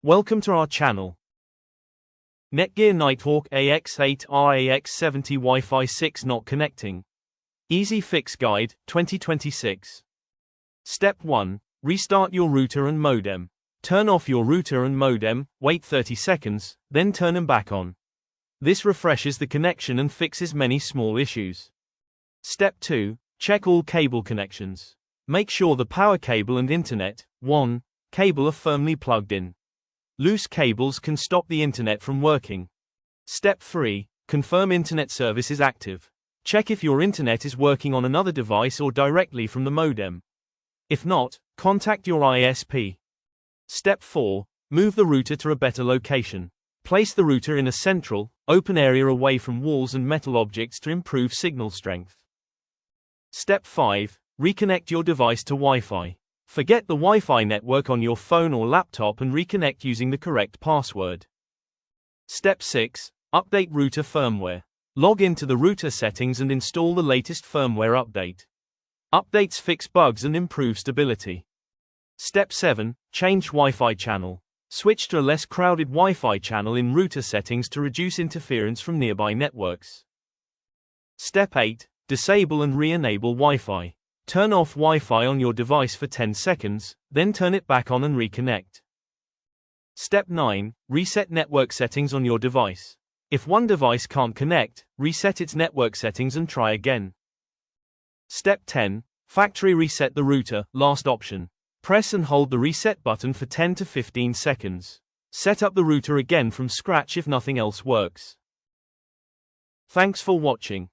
Welcome to our channel. Netgear Nighthawk AX8 RAX70 Wi-Fi 6 not connecting. Easy Fix Guide, 2026. Step 1. Restart your router and modem. Turn off your router and modem, wait 30 seconds, then turn them back on. This refreshes the connection and fixes many small issues. Step 2. Check all cable connections. Make sure the power cable and internet cable are firmly plugged in. Loose cables can stop the internet from working. Step 3. Confirm internet service is active. Check if your internet is working on another device or directly from the modem. If not, contact your ISP. Step 4. Move the router to a better location. Place the router in a central, open area away from walls and metal objects to improve signal strength. Step 5. Reconnect your device to Wi-Fi. Forget the Wi-Fi network on your phone or laptop and reconnect using the correct password. Step 6. Update router firmware. Log into the router settings and install the latest firmware update. Updates fix bugs and improve stability. Step 7. Change Wi-Fi channel. Switch to a less crowded Wi-Fi channel in router settings to reduce interference from nearby networks. Step 8. Disable and re-enable Wi-Fi. Turn off Wi-Fi on your device for 10 seconds, then turn it back on and reconnect. Step 9. Reset network settings on your device. If one device can't connect, reset its network settings and try again. Step 10. Factory reset the router, last option. Press and hold the reset button for 10 to 15 seconds. Set up the router again from scratch if nothing else works. Thanks for watching.